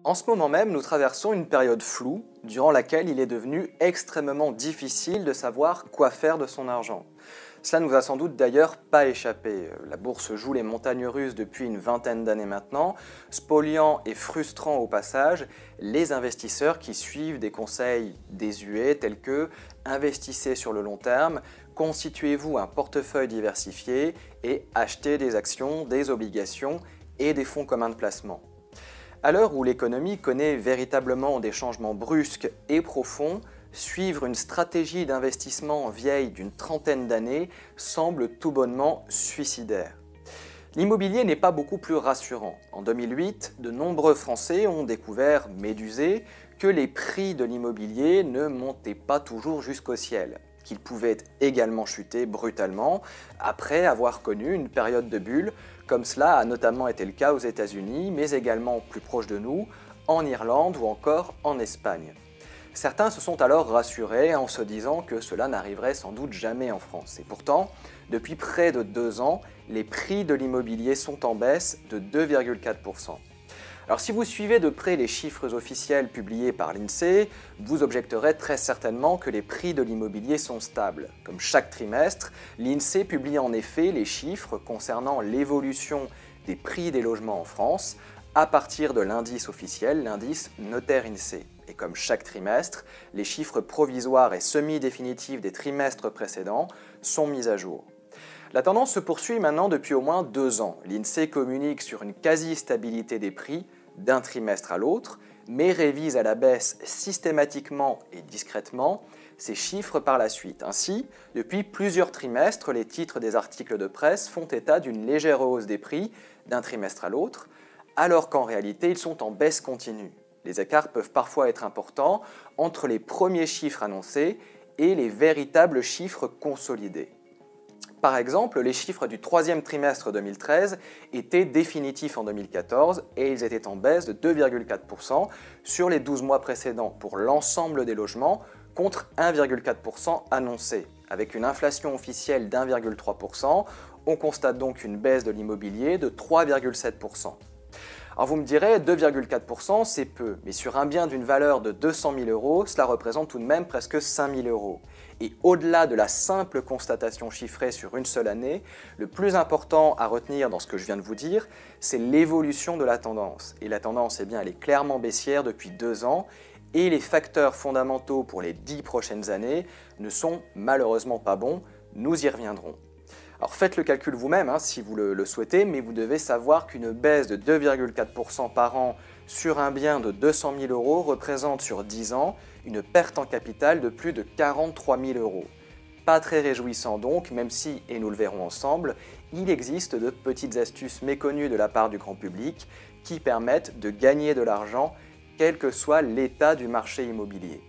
En ce moment même, nous traversons une période floue durant laquelle il est devenu extrêmement difficile de savoir quoi faire de son argent. Cela ne vous a sans doute d'ailleurs pas échappé. La bourse joue les montagnes russes depuis une vingtaine d'années maintenant, spoliant et frustrant au passage les investisseurs qui suivent des conseils désuets tels que investissez sur le long terme, constituez-vous un portefeuille diversifié et achetez des actions, des obligations et des fonds communs de placement. À l'heure où l'économie connaît véritablement des changements brusques et profonds, suivre une stratégie d'investissement vieille d'une trentaine d'années semble tout bonnement suicidaire. L'immobilier n'est pas beaucoup plus rassurant. En 2008, de nombreux Français ont découvert, médusés, que les prix de l'immobilier ne montaient pas toujours jusqu'au ciel, qu'ils pouvaient également chuter brutalement après avoir connu une période de bulle, comme cela a notamment été le cas aux États-Unis, mais également plus proche de nous, en Irlande ou encore en Espagne. Certains se sont alors rassurés en se disant que cela n'arriverait sans doute jamais en France. Et pourtant, depuis près de 2 ans, les prix de l'immobilier sont en baisse de 2,4%. Alors si vous suivez de près les chiffres officiels publiés par l'INSEE, vous objecterez très certainement que les prix de l'immobilier sont stables. Comme chaque trimestre, l'INSEE publie en effet les chiffres concernant l'évolution des prix des logements en France à partir de l'indice officiel, l'indice Notaire INSEE. Et comme chaque trimestre, les chiffres provisoires et semi-définitifs des trimestres précédents sont mis à jour. La tendance se poursuit maintenant depuis au moins 2 ans. L'INSEE communique sur une quasi-stabilité des prix d'un trimestre à l'autre, mais révise à la baisse systématiquement et discrètement ces chiffres par la suite. Ainsi, depuis plusieurs trimestres, les titres des articles de presse font état d'une légère hausse des prix d'un trimestre à l'autre, alors qu'en réalité, ils sont en baisse continue. Les écarts peuvent parfois être importants entre les premiers chiffres annoncés et les véritables chiffres consolidés. Par exemple, les chiffres du 3e trimestre 2013 étaient définitifs en 2014 et ils étaient en baisse de 2,4% sur les 12 mois précédents pour l'ensemble des logements contre 1,4% annoncé. Avec une inflation officielle d'1,3%, on constate donc une baisse de l'immobilier de 3,7%. Alors vous me direz, 2,4% c'est peu, mais sur un bien d'une valeur de 200 000 €, cela représente tout de même presque 5 000 €. Et au-delà de la simple constatation chiffrée sur une seule année, le plus important à retenir dans ce que je viens de vous dire, c'est l'évolution de la tendance. Et la tendance, eh bien, elle est clairement baissière depuis 2 ans, et les facteurs fondamentaux pour les 10 prochaines années ne sont malheureusement pas bons, nous y reviendrons. Alors faites le calcul vous-même si vous le souhaitez, mais vous devez savoir qu'une baisse de 2,4% par an sur un bien de 200 000 € représente sur 10 ans une perte en capital de plus de 43 000 €. Pas très réjouissant donc, même si, et nous le verrons ensemble, il existe de petites astuces méconnues de la part du grand public qui permettent de gagner de l'argent, quel que soit l'état du marché immobilier.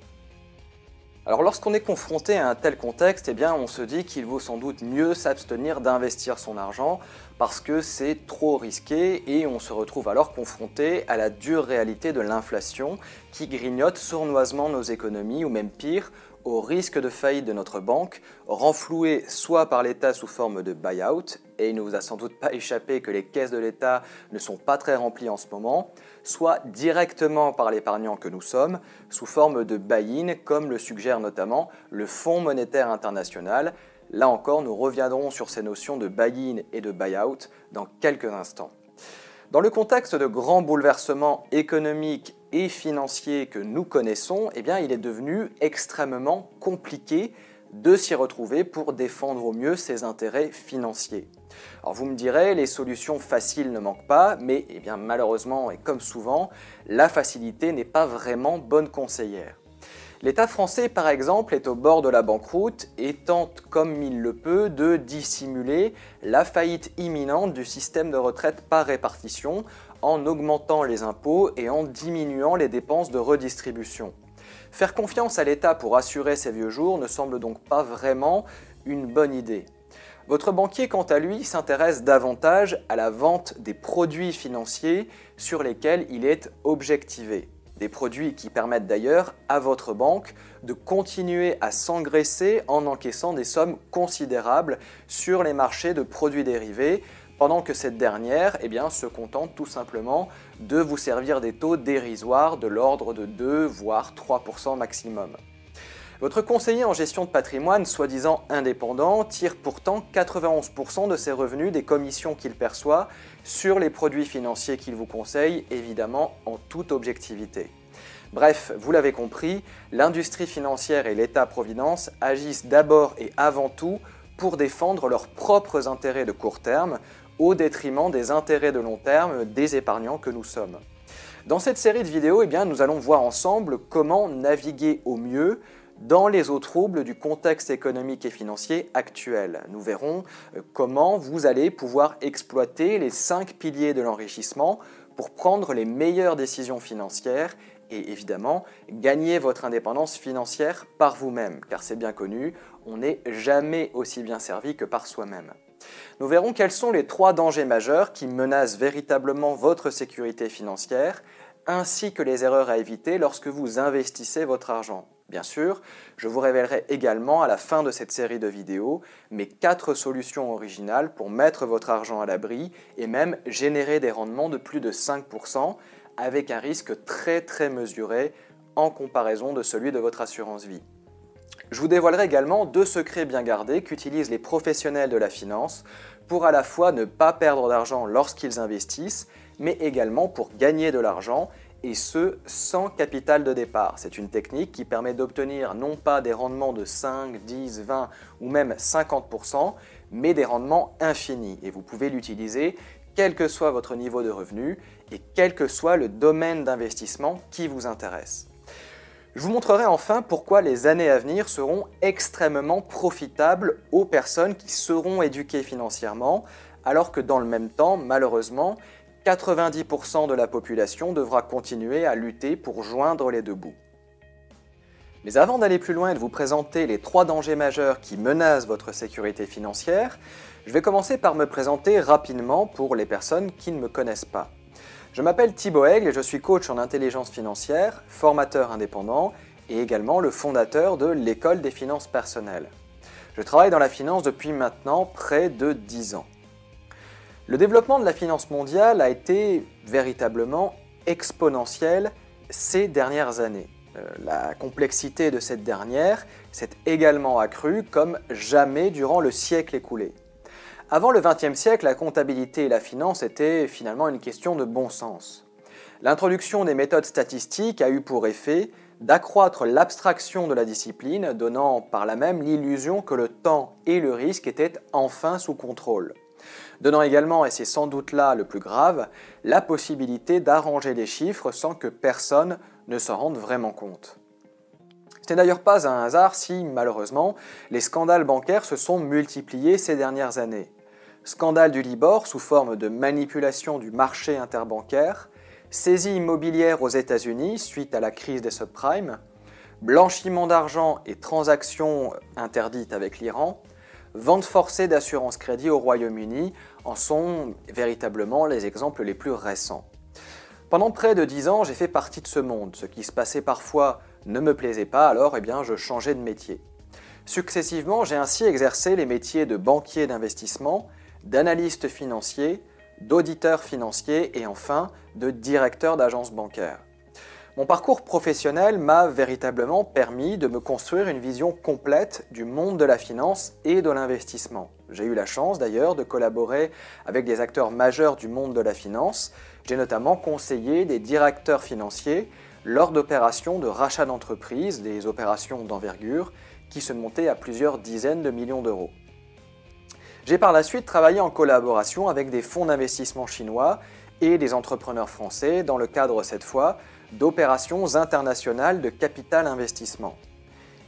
Alors lorsqu'on est confronté à un tel contexte, eh bien, on se dit qu'il vaut sans doute mieux s'abstenir d'investir son argent parce que c'est trop risqué et on se retrouve alors confronté à la dure réalité de l'inflation qui grignote sournoisement nos économies ou même pire, au risque de faillite de notre banque, renflouée soit par l'État sous forme de buy-out, et il ne vous a sans doute pas échappé que les caisses de l'État ne sont pas très remplies en ce moment, soit directement par l'épargnant que nous sommes, sous forme de buy-in, comme le suggère notamment le Fonds monétaire international. Là encore, nous reviendrons sur ces notions de buy-in et de buy-out dans quelques instants. Dans le contexte de grands bouleversements économiques et financiers que nous connaissons, eh bien, il est devenu extrêmement compliqué de s'y retrouver pour défendre au mieux ses intérêts financiers. Alors vous me direz, les solutions faciles ne manquent pas, mais eh bien, malheureusement et comme souvent, la facilité n'est pas vraiment bonne conseillère. L'État français, par exemple, est au bord de la banqueroute et tente, comme il le peut, de dissimuler la faillite imminente du système de retraite par répartition en augmentant les impôts et en diminuant les dépenses de redistribution. Faire confiance à l'État pour assurer ses vieux jours ne semble donc pas vraiment une bonne idée. Votre banquier, quant à lui, s'intéresse davantage à la vente des produits financiers sur lesquels il est objectivé. Des produits qui permettent d'ailleurs à votre banque de continuer à s'engraisser en encaissant des sommes considérables sur les marchés de produits dérivés pendant que cette dernière se contente tout simplement de vous servir des taux dérisoires de l'ordre de 2 voire 3% maximum. Votre conseiller en gestion de patrimoine, soi-disant indépendant, tire pourtant 91% de ses revenus des commissions qu'il perçoit sur les produits financiers qu'il vous conseille, évidemment en toute objectivité. Bref, vous l'avez compris, l'industrie financière et l'État-providence agissent d'abord et avant tout pour défendre leurs propres intérêts de court terme, au détriment des intérêts de long terme des épargnants que nous sommes. Dans cette série de vidéos, nous allons voir ensemble comment naviguer au mieux dans les eaux troubles du contexte économique et financier actuel. Nous verrons comment vous allez pouvoir exploiter les 5 piliers de l'enrichissement pour prendre les meilleures décisions financières et évidemment gagner votre indépendance financière par vous-même, car c'est bien connu, on n'est jamais aussi bien servi que par soi-même. Nous verrons quels sont les 3 dangers majeurs qui menacent véritablement votre sécurité financière, ainsi que les erreurs à éviter lorsque vous investissez votre argent. Bien sûr, je vous révélerai également à la fin de cette série de vidéos mes 4 solutions originales pour mettre votre argent à l'abri et même générer des rendements de plus de 5% avec un risque très mesuré en comparaison de celui de votre assurance vie. Je vous dévoilerai également 2 secrets bien gardés qu'utilisent les professionnels de la finance pour à la fois ne pas perdre d'argent lorsqu'ils investissent, mais également pour gagner de l'argent, et ce, sans capital de départ. C'est une technique qui permet d'obtenir non pas des rendements de 5, 10, 20 ou même 50%, mais des rendements infinis. Et vous pouvez l'utiliser quel que soit votre niveau de revenu et quel que soit le domaine d'investissement qui vous intéresse. Je vous montrerai enfin pourquoi les années à venir seront extrêmement profitables aux personnes qui seront éduquées financièrement, alors que dans le même temps, malheureusement, 90% de la population devra continuer à lutter pour joindre les 2 bouts. Mais avant d'aller plus loin et de vous présenter les 3 dangers majeurs qui menacent votre sécurité financière, je vais commencer par me présenter rapidement pour les personnes qui ne me connaissent pas. Je m'appelle Thibaut Aigle et je suis coach en intelligence financière, formateur indépendant et également le fondateur de l'École des finances personnelles. Je travaille dans la finance depuis maintenant près de 10 ans. Le développement de la finance mondiale a été véritablement exponentiel ces dernières années. La complexité de cette dernière s'est également accrue comme jamais durant le siècle écoulé. Avant le XXe siècle, la comptabilité et la finance étaient finalement une question de bon sens. L'introduction des méthodes statistiques a eu pour effet d'accroître l'abstraction de la discipline, donnant par là même l'illusion que le temps et le risque étaient enfin sous contrôle. Donnant également, et c'est sans doute là le plus grave, la possibilité d'arranger les chiffres sans que personne ne s'en rende vraiment compte. Ce n'est d'ailleurs pas un hasard si, malheureusement, les scandales bancaires se sont multipliés ces dernières années. Scandale du Libor sous forme de manipulation du marché interbancaire, saisie immobilière aux États-Unis suite à la crise des subprimes, blanchiment d'argent et transactions interdites avec l'Iran, vente forcée d'assurance crédit au Royaume-Uni en sont véritablement les exemples les plus récents. Pendant près de 10 ans, j'ai fait partie de ce monde. Ce qui se passait parfois ne me plaisait pas, alors je changeais de métier. Successivement, j'ai ainsi exercé les métiers de banquier d'investissement, d'analyste financier, d'auditeur financier et enfin de directeur d'agence bancaire. Mon parcours professionnel m'a véritablement permis de me construire une vision complète du monde de la finance et de l'investissement. J'ai eu la chance d'ailleurs de collaborer avec des acteurs majeurs du monde de la finance. J'ai notamment conseillé des directeurs financiers lors d'opérations de rachat d'entreprises, des opérations d'envergure qui se montaient à plusieurs dizaines de millions d'euros. J'ai par la suite travaillé en collaboration avec des fonds d'investissement chinois et des entrepreneurs français dans le cadre cette fois d'opérations internationales de capital investissement.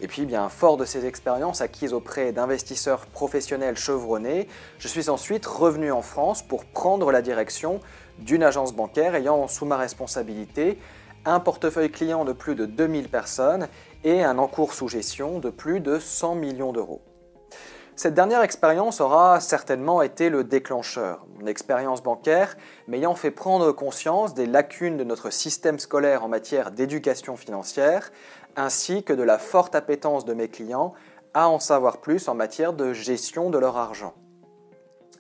Et puis, fort de ces expériences acquises auprès d'investisseurs professionnels chevronnés, je suis ensuite revenu en France pour prendre la direction d'une agence bancaire ayant sous ma responsabilité un portefeuille client de plus de 2000 personnes et un encours sous gestion de plus de 100 millions d'euros. Cette dernière expérience aura certainement été le déclencheur. Mon expérience bancaire m'ayant fait prendre conscience des lacunes de notre système scolaire en matière d'éducation financière, ainsi que de la forte appétence de mes clients à en savoir plus en matière de gestion de leur argent.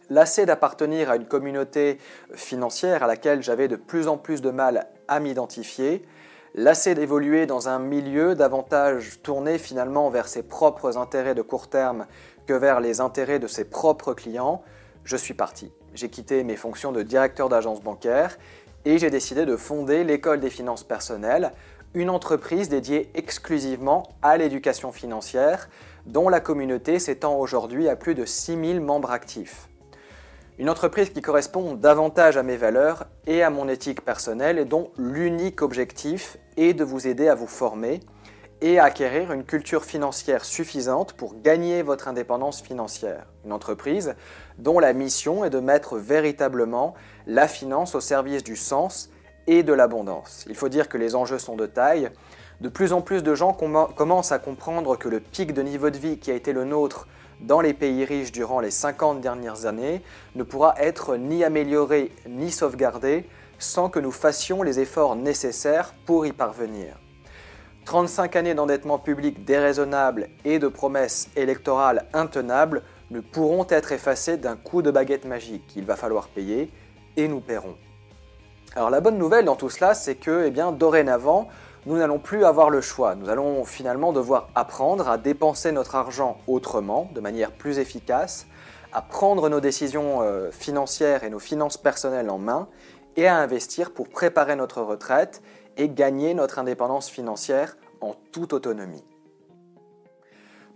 lassé d'appartenir à une communauté financière à laquelle j'avais de plus en plus de mal à m'identifier, lassé d'évoluer dans un milieu davantage tourné finalement vers ses propres intérêts de court terme que vers les intérêts de ses propres clients, je suis parti. J'ai quitté mes fonctions de directeur d'agence bancaire et j'ai décidé de fonder l'École des finances personnelles, une entreprise dédiée exclusivement à l'éducation financière, dont la communauté s'étend aujourd'hui à plus de 6000 membres actifs. Une entreprise qui correspond davantage à mes valeurs et à mon éthique personnelle et dont l'unique objectif est de vous aider à vous former et à acquérir une culture financière suffisante pour gagner votre indépendance financière. Une entreprise dont la mission est de mettre véritablement la finance au service du sens et de l'abondance. Il faut dire que les enjeux sont de taille. De plus en plus de gens commencent à comprendre que le pic de niveau de vie qui a été le nôtre dans les pays riches durant les 50 dernières années ne pourra être ni amélioré ni sauvegardé sans que nous fassions les efforts nécessaires pour y parvenir. 35 années d'endettement public déraisonnable et de promesses électorales intenables ne pourront être effacées d'un coup de baguette magique. Il va falloir payer et nous paierons. Alors la bonne nouvelle dans tout cela, c'est que dorénavant, nous n'allons plus avoir le choix. Nous allons finalement devoir apprendre à dépenser notre argent autrement, de manière plus efficace, à prendre nos décisions financières et nos finances personnelles en main et à investir pour préparer notre retraite et gagner notre indépendance financière en toute autonomie.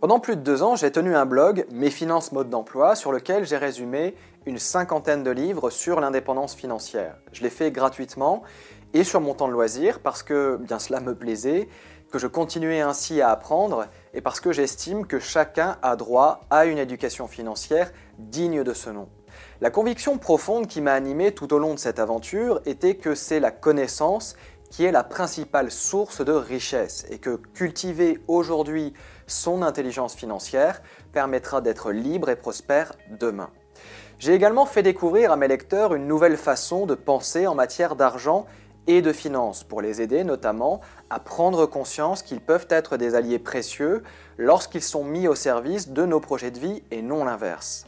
Pendant plus de 2 ans, j'ai tenu un blog, Mes finances mode d'emploi, sur lequel j'ai résumé une 50aine de livres sur l'indépendance financière. Je l'ai fait gratuitement et sur mon temps de loisir parce que cela me plaisait, que je continuais ainsi à apprendre et parce que j'estime que chacun a droit à une éducation financière digne de ce nom. La conviction profonde qui m'a animé tout au long de cette aventure était que c'est la connaissance qui est la principale source de richesse et que cultiver aujourd'hui son intelligence financière permettra d'être libre et prospère demain. J'ai également fait découvrir à mes lecteurs une nouvelle façon de penser en matière d'argent et de finances, pour les aider notamment à prendre conscience qu'ils peuvent être des alliés précieux lorsqu'ils sont mis au service de nos projets de vie et non l'inverse.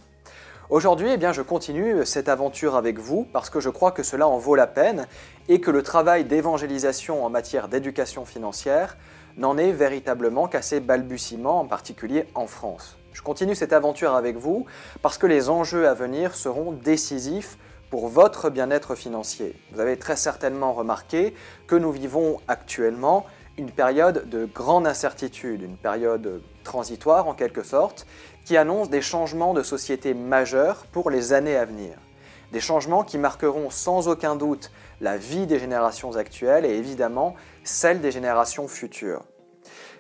Aujourd'hui, je continue cette aventure avec vous parce que je crois que cela en vaut la peine et que le travail d'évangélisation en matière d'éducation financière n'en est véritablement qu'à ses balbutiements, en particulier en France. Je continue cette aventure avec vous parce que les enjeux à venir seront décisifs pour votre bien-être financier. Vous avez très certainement remarqué que nous vivons actuellement une période de grande incertitude, une période transitoire en quelque sorte, qui annonce des changements de société majeurs pour les années à venir. Des changements qui marqueront sans aucun doute la vie des générations actuelles et évidemment celle des générations futures.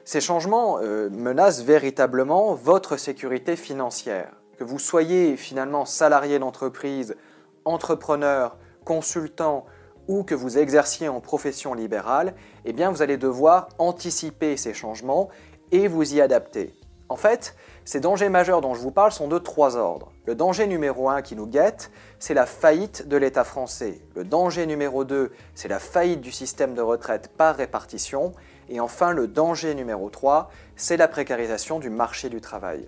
Ces changements menacent véritablement votre sécurité financière. Que vous soyez finalement salarié d'entreprise, entrepreneur, consultant ou que vous exerciez en profession libérale, vous allez devoir anticiper ces changements et vous y adapter. En fait, ces dangers majeurs dont je vous parle sont de 3 ordres. Le danger numéro 1 qui nous guette, c'est la faillite de l'État français. Le danger numéro 2, c'est la faillite du système de retraite par répartition. Et enfin, le danger numéro 3, c'est la précarisation du marché du travail.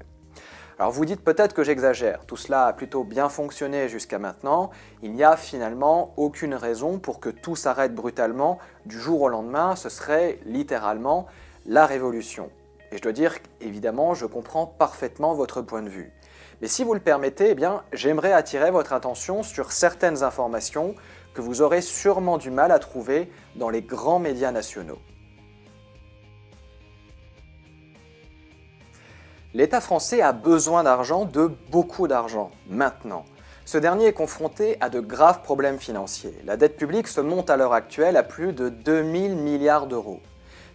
Alors vous dites peut-être que j'exagère, tout cela a plutôt bien fonctionné jusqu'à maintenant, il n'y a finalement aucune raison pour que tout s'arrête brutalement du jour au lendemain, ce serait littéralement la révolution. Et je dois dire qu'évidemment, je comprends parfaitement votre point de vue. Mais si vous le permettez, j'aimerais attirer votre attention sur certaines informations que vous aurez sûrement du mal à trouver dans les grands médias nationaux. L'État français a besoin d'argent, de beaucoup d'argent, maintenant. Ce dernier est confronté à de graves problèmes financiers. La dette publique se monte à l'heure actuelle à plus de 2000 milliards d'euros.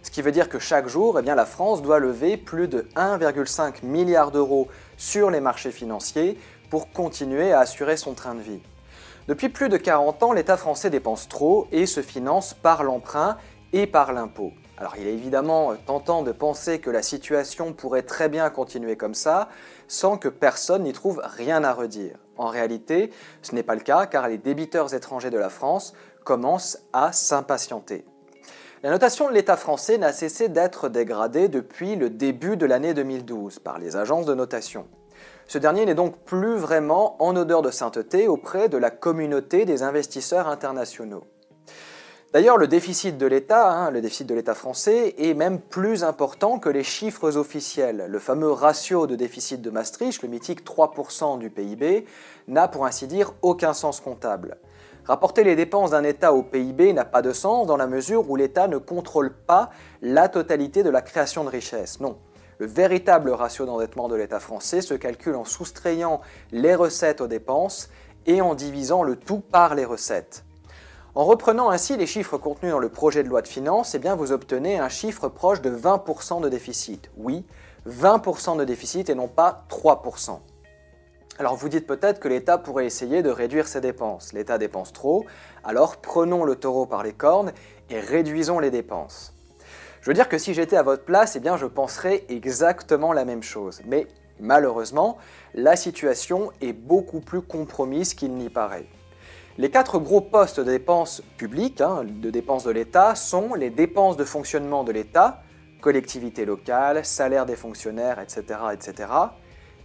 Ce qui veut dire que chaque jour, la France doit lever plus de 1,5 milliard d'euros sur les marchés financiers pour continuer à assurer son train de vie. Depuis plus de 40 ans, l'État français dépense trop et se finance par l'emprunt et par l'impôt. Alors il est évidemment tentant de penser que la situation pourrait très bien continuer comme ça, sans que personne n'y trouve rien à redire. En réalité, ce n'est pas le cas car les débiteurs étrangers de la France commencent à s'impatienter. La notation de l'État français n'a cessé d'être dégradée depuis le début de l'année 2012 par les agences de notation. Ce dernier n'est donc plus vraiment en odeur de sainteté auprès de la communauté des investisseurs internationaux. D'ailleurs, le déficit de l'État, le déficit de l'État français, est même plus important que les chiffres officiels. Le fameux ratio de déficit de Maastricht, le mythique 3% du PIB, n'a pour ainsi dire aucun sens comptable. Rapporter les dépenses d'un État au PIB n'a pas de sens dans la mesure où l'État ne contrôle pas la totalité de la création de richesse. Non. Le véritable ratio d'endettement de l'État français se calcule en soustrayant les recettes aux dépenses et en divisant le tout par les recettes. En reprenant ainsi les chiffres contenus dans le projet de loi de finances, vous obtenez un chiffre proche de 20% de déficit. Oui, 20% de déficit et non pas 3%. Alors vous dites peut-être que l'État pourrait essayer de réduire ses dépenses. L'État dépense trop, alors prenons le taureau par les cornes et réduisons les dépenses. Je veux dire que si j'étais à votre place, je penserais exactement la même chose. Mais malheureusement, la situation est beaucoup plus compromise qu'il n'y paraît. Les 4 gros postes de dépenses publiques, de dépenses de l'État, sont les dépenses de fonctionnement de l'État, collectivités locales, salaires des fonctionnaires, etc.,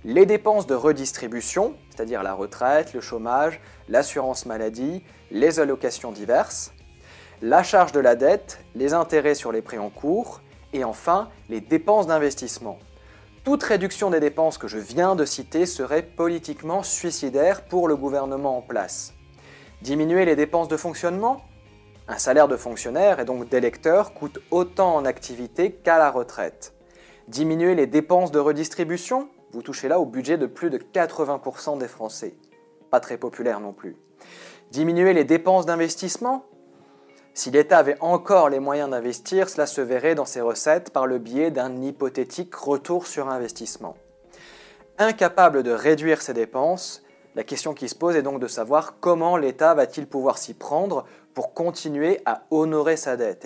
les dépenses de redistribution, c'est-à-dire la retraite, le chômage, l'assurance maladie, les allocations diverses, la charge de la dette, les intérêts sur les prêts en cours, et enfin les dépenses d'investissement. Toute réduction des dépenses que je viens de citer serait politiquement suicidaire pour le gouvernement en place. Diminuer les dépenses de fonctionnement ? Un salaire de fonctionnaire et donc d'électeur coûte autant en activité qu'à la retraite. Diminuer les dépenses de redistribution ? Vous touchez là au budget de plus de 80% des Français. Pas très populaire non plus. Diminuer les dépenses d'investissement ? Si l'État avait encore les moyens d'investir, cela se verrait dans ses recettes par le biais d'un hypothétique retour sur investissement. Incapable de réduire ses dépenses, la question qui se pose est donc de savoir comment l'État va-t-il pouvoir s'y prendre pour continuer à honorer sa dette.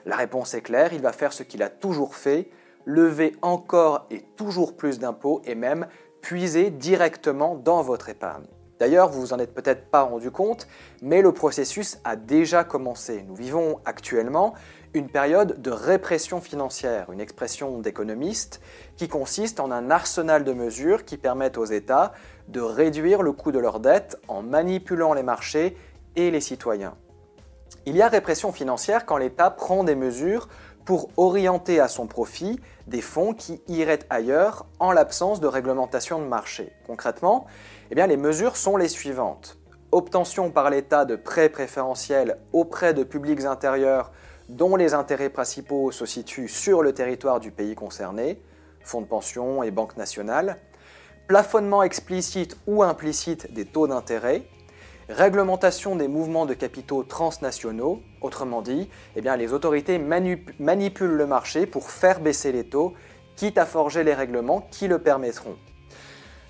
La réponse est claire, il va faire ce qu'il a toujours fait, lever encore et toujours plus d'impôts et même puiser directement dans votre épargne. D'ailleurs, vous vous en êtes peut-être pas rendu compte, mais le processus a déjà commencé. Nous vivons actuellement une période de répression financière, une expression d'économiste qui consiste en un arsenal de mesures qui permettent aux États de réduire le coût de leur dette en manipulant les marchés et les citoyens. Il y a répression financière quand l'État prend des mesures pour orienter à son profit des fonds qui iraient ailleurs en l'absence de réglementation de marché. Concrètement, les mesures sont les suivantes. Obtention par l'État de prêts préférentiels auprès de publics intérieurs dont les intérêts principaux se situent sur le territoire du pays concerné, fonds de pension et banque nationale, plafonnement explicite ou implicite des taux d'intérêt, réglementation des mouvements de capitaux transnationaux, autrement dit, les autorités manipulent le marché pour faire baisser les taux, quitte à forger les règlements qui le permettront.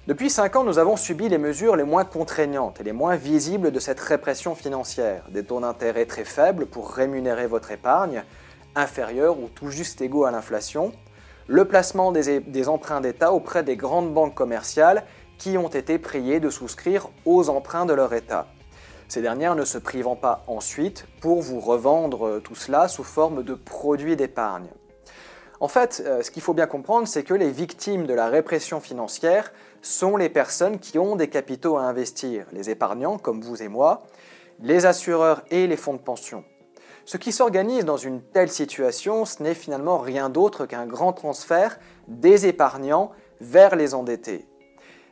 Depuis 5 ans, nous avons subi les mesures les moins contraignantes et les moins visibles de cette répression financière. Des taux d'intérêt très faibles pour rémunérer votre épargne, inférieurs ou tout juste égaux à l'inflation, le placement des emprunts d'État auprès des grandes banques commerciales qui ont été priées de souscrire aux emprunts de leur État. Ces dernières ne se privant pas ensuite pour vous revendre tout cela sous forme de produits d'épargne. En fait, ce qu'il faut bien comprendre, c'est que les victimes de la répression financière sont les personnes qui ont des capitaux à investir, les épargnants comme vous et moi, les assureurs et les fonds de pension. Ce qui s'organise dans une telle situation, ce n'est finalement rien d'autre qu'un grand transfert des épargnants vers les endettés.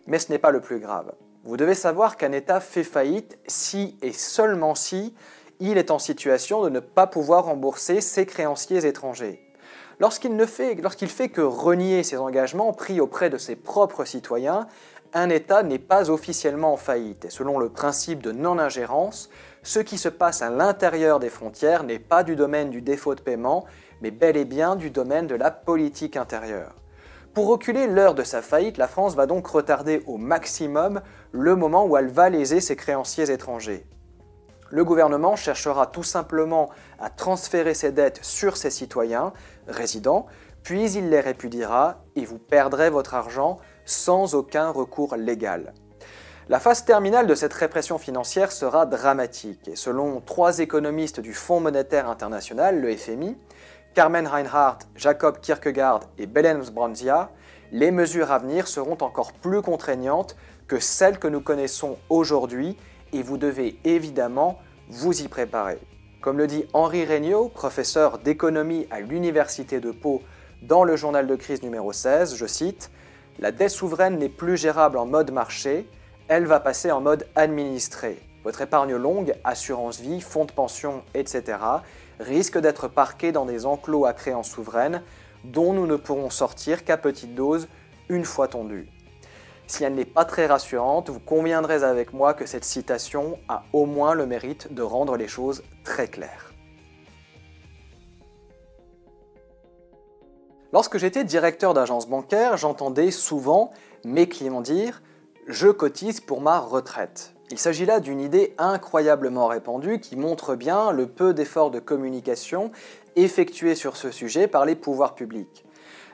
Mais ce n'est pas le plus grave. Vous devez savoir qu'un État fait faillite si et seulement si il est en situation de ne pas pouvoir rembourser ses créanciers étrangers. Lorsqu'il fait que renier ses engagements pris auprès de ses propres citoyens, un État n'est pas officiellement en faillite. Et selon le principe de non-ingérence, ce qui se passe à l'intérieur des frontières n'est pas du domaine du défaut de paiement, mais bel et bien du domaine de la politique intérieure. Pour reculer l'heure de sa faillite, la France va donc retarder au maximum le moment où elle va léser ses créanciers étrangers. Le gouvernement cherchera tout simplement à transférer ses dettes sur ses citoyens résidents, puis il les répudiera et vous perdrez votre argent sans aucun recours légal. La phase terminale de cette répression financière sera dramatique et selon 3 économistes du Fonds monétaire international, le FMI, Carmen Reinhardt, Jacob Kierkegaard et Belén Sbronzia, les mesures à venir seront encore plus contraignantes que celles que nous connaissons aujourd'hui et vous devez évidemment vous y préparer. Comme le dit Henri Regnault, professeur d'économie à l'Université de Pau dans le journal de crise numéro 16, je cite « La dette souveraine n'est plus gérable en mode marché, elle va passer en mode administré. Votre épargne longue, assurance vie, fonds de pension, etc. risque d'être parquée dans des enclos à créances souveraines dont nous ne pourrons sortir qu'à petite dose une fois tondue. » Si elle n'est pas très rassurante, vous conviendrez avec moi que cette citation a au moins le mérite de rendre les choses très claires. Lorsque j'étais directeur d'agence bancaire, j'entendais souvent mes clients dire « je cotise pour ma retraite ». Il s'agit là d'une idée incroyablement répandue qui montre bien le peu d'efforts de communication effectués sur ce sujet par les pouvoirs publics.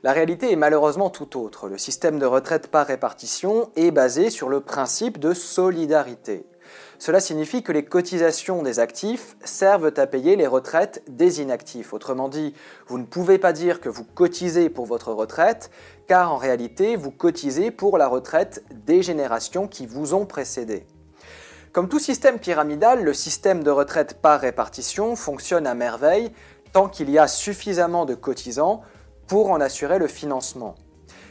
La réalité est malheureusement tout autre. Le système de retraite par répartition est basé sur le principe de solidarité. Cela signifie que les cotisations des actifs servent à payer les retraites des inactifs. Autrement dit, vous ne pouvez pas dire que vous cotisez pour votre retraite, car en réalité, vous cotisez pour la retraite des générations qui vous ont précédé. Comme tout système pyramidal, le système de retraite par répartition fonctionne à merveille tant qu'il y a suffisamment de cotisants pour en assurer le financement.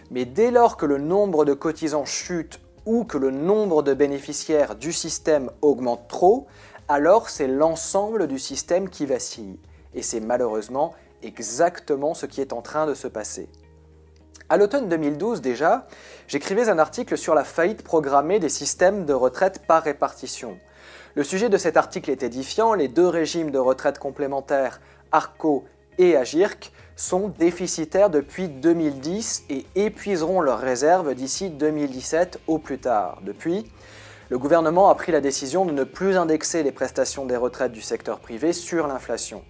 Mais dès lors que le nombre de cotisants chute ou que le nombre de bénéficiaires du système augmente trop, alors c'est l'ensemble du système qui vacille. Et c'est malheureusement exactement ce qui est en train de se passer. À l'automne 2012 déjà, j'écrivais un article sur la faillite programmée des systèmes de retraite par répartition. Le sujet de cet article est édifiant, les deux régimes de retraite complémentaires, ARCO et AGIRC, sont déficitaires depuis 2010 et épuiseront leurs réserves d'ici 2017 au plus tard. Depuis, le gouvernement a pris la décision de ne plus indexer les prestations des retraites du secteur privé sur l'inflation.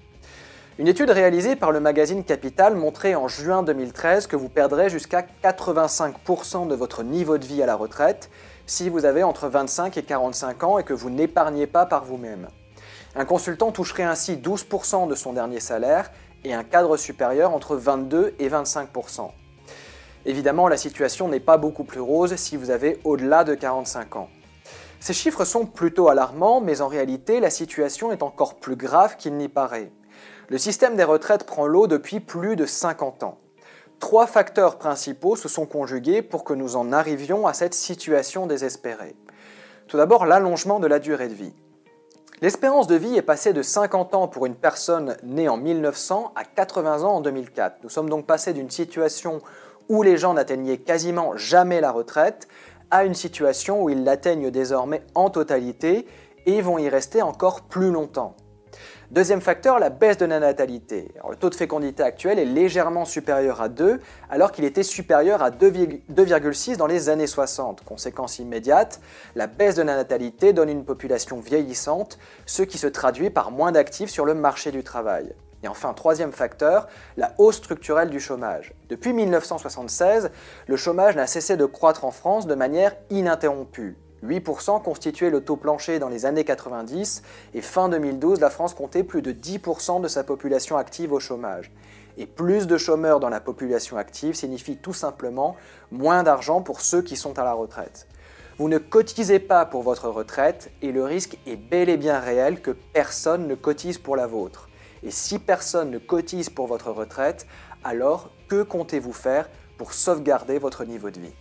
Une étude réalisée par le magazine Capital montrait en juin 2013 que vous perdrez jusqu'à 85% de votre niveau de vie à la retraite si vous avez entre 25 et 45 ans et que vous n'épargnez pas par vous-même. Un consultant toucherait ainsi 12% de son dernier salaire et un cadre supérieur entre 22 et 25%. Évidemment, la situation n'est pas beaucoup plus rose si vous avez au-delà de 45 ans. Ces chiffres sont plutôt alarmants, mais en réalité, la situation est encore plus grave qu'il n'y paraît. Le système des retraites prend l'eau depuis plus de 50 ans. 3 facteurs principaux se sont conjugués pour que nous en arrivions à cette situation désespérée. Tout d'abord, l'allongement de la durée de vie. L'espérance de vie est passée de 50 ans pour une personne née en 1900 à 80 ans en 2004. Nous sommes donc passés d'une situation où les gens n'atteignaient quasiment jamais la retraite à une situation où ils l'atteignent désormais en totalité et vont y rester encore plus longtemps. Deuxième facteur, la baisse de la natalité. Alors, le taux de fécondité actuel est légèrement supérieur à 2, alors qu'il était supérieur à 2,6 dans les années 60. Conséquence immédiate, la baisse de la natalité donne une population vieillissante, ce qui se traduit par moins d'actifs sur le marché du travail. Et enfin, troisième facteur, la hausse structurelle du chômage. Depuis 1976, le chômage n'a cessé de croître en France de manière ininterrompue. 8% constituait le taux plancher dans les années 90 et fin 2012, la France comptait plus de 10% de sa population active au chômage. Et plus de chômeurs dans la population active signifie tout simplement moins d'argent pour ceux qui sont à la retraite. Vous ne cotisez pas pour votre retraite et le risque est bel et bien réel que personne ne cotise pour la vôtre. Et si personne ne cotise pour votre retraite, alors que comptez-vous faire pour sauvegarder votre niveau de vie ?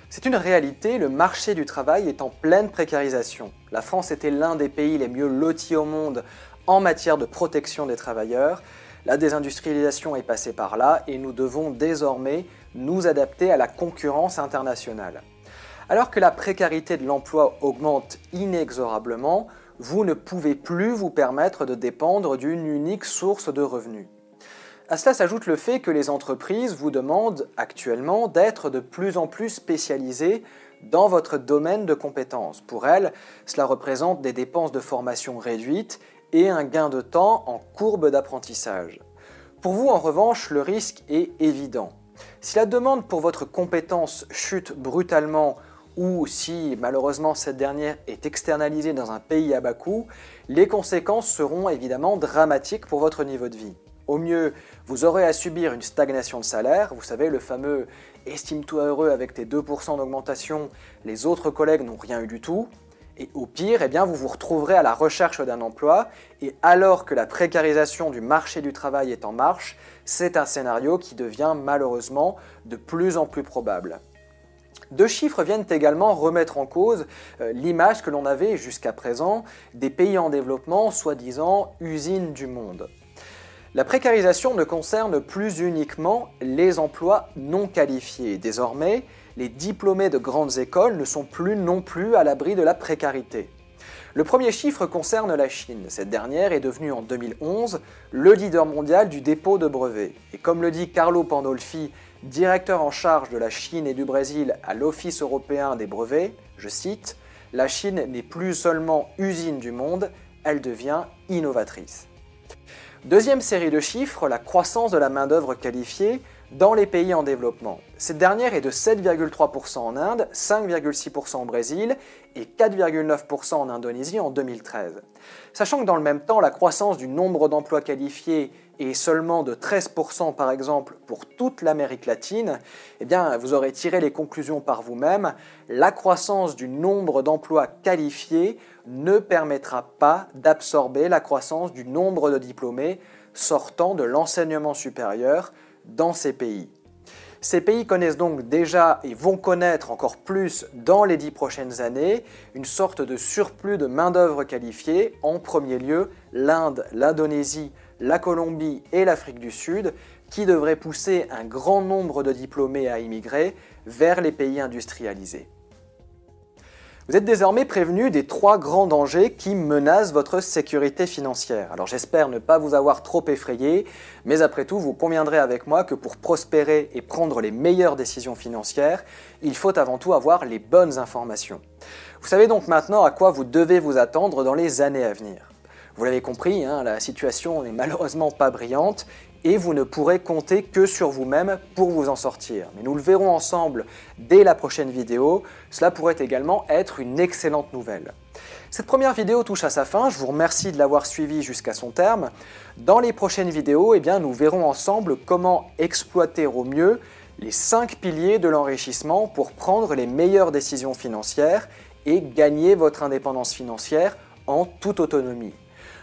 C'est une réalité, le marché du travail est en pleine précarisation. La France était l'un des pays les mieux lotis au monde en matière de protection des travailleurs. La désindustrialisation est passée par là et nous devons désormais nous adapter à la concurrence internationale. Alors que la précarité de l'emploi augmente inexorablement, vous ne pouvez plus vous permettre de dépendre d'une unique source de revenus. À cela s'ajoute le fait que les entreprises vous demandent actuellement d'être de plus en plus spécialisées dans votre domaine de compétences. Pour elles, cela représente des dépenses de formation réduites et un gain de temps en courbe d'apprentissage. Pour vous, en revanche, le risque est évident. Si la demande pour votre compétence chute brutalement ou si malheureusement cette dernière est externalisée dans un pays à bas coût, les conséquences seront évidemment dramatiques pour votre niveau de vie. Au mieux, vous aurez à subir une stagnation de salaire, vous savez, le fameux « estime-toi heureux avec tes 2% d'augmentation, les autres collègues n'ont rien eu du tout ». Et au pire, eh bien, vous vous retrouverez à la recherche d'un emploi, et alors que la précarisation du marché du travail est en marche, c'est un scénario qui devient malheureusement de plus en plus probable. Deux chiffres viennent également remettre en cause l'image que l'on avait jusqu'à présent des pays en développement, soi-disant usines du monde. La précarisation ne concerne plus uniquement les emplois non qualifiés. Désormais, les diplômés de grandes écoles ne sont plus non plus à l'abri de la précarité. Le premier chiffre concerne la Chine. Cette dernière est devenue en 2011 le leader mondial du dépôt de brevets. Et comme le dit Carlo Pandolfi, directeur en charge de la Chine et du Brésil à l'Office européen des brevets, je cite, « La Chine n'est plus seulement usine du monde, elle devient innovatrice ». Deuxième série de chiffres, la croissance de la main-d'œuvre qualifiée dans les pays en développement. Cette dernière est de 7,3% en Inde, 5,6% au Brésil et 4,9% en Indonésie en 2013. Sachant que dans le même temps, la croissance du nombre d'emplois qualifiés est seulement de 13% par exemple pour toute l'Amérique latine, eh bien vous aurez tiré les conclusions par vous-même, la croissance du nombre d'emplois qualifiés ne permettra pas d'absorber la croissance du nombre de diplômés sortant de l'enseignement supérieur dans ces pays. Ces pays connaissent donc déjà et vont connaître encore plus dans les 10 prochaines années une sorte de surplus de main-d'œuvre qualifiée, en premier lieu l'Inde, l'Indonésie, la Colombie et l'Afrique du Sud, qui devraient pousser un grand nombre de diplômés à immigrer vers les pays industrialisés. Vous êtes désormais prévenu des 3 grands dangers qui menacent votre sécurité financière. Alors j'espère ne pas vous avoir trop effrayé, mais après tout, vous conviendrez avec moi que pour prospérer et prendre les meilleures décisions financières, il faut avant tout avoir les bonnes informations. Vous savez donc maintenant à quoi vous devez vous attendre dans les années à venir. Vous l'avez compris, la situation n'est malheureusement pas brillante et vous ne pourrez compter que sur vous-même pour vous en sortir. Mais nous le verrons ensemble dès la prochaine vidéo, cela pourrait également être une excellente nouvelle. Cette première vidéo touche à sa fin, je vous remercie de l'avoir suivie jusqu'à son terme. Dans les prochaines vidéos, nous verrons ensemble comment exploiter au mieux les 5 piliers de l'enrichissement pour prendre les meilleures décisions financières et gagner votre indépendance financière en toute autonomie.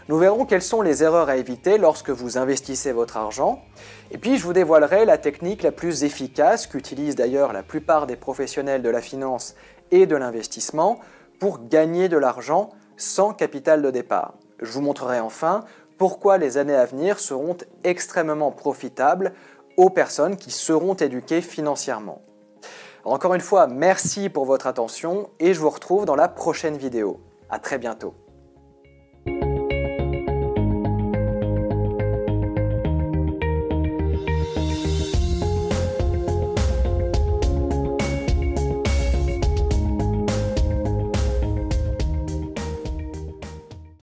Nous verrons quelles sont les erreurs à éviter lorsque vous investissez votre argent. Et puis je vous dévoilerai la technique la plus efficace qu'utilisent d'ailleurs la plupart des professionnels de la finance et de l'investissement pour gagner de l'argent sans capital de départ. Je vous montrerai enfin pourquoi les années à venir seront extrêmement profitables aux personnes qui seront éduquées financièrement. Alors encore une fois, merci pour votre attention et je vous retrouve dans la prochaine vidéo. À très bientôt.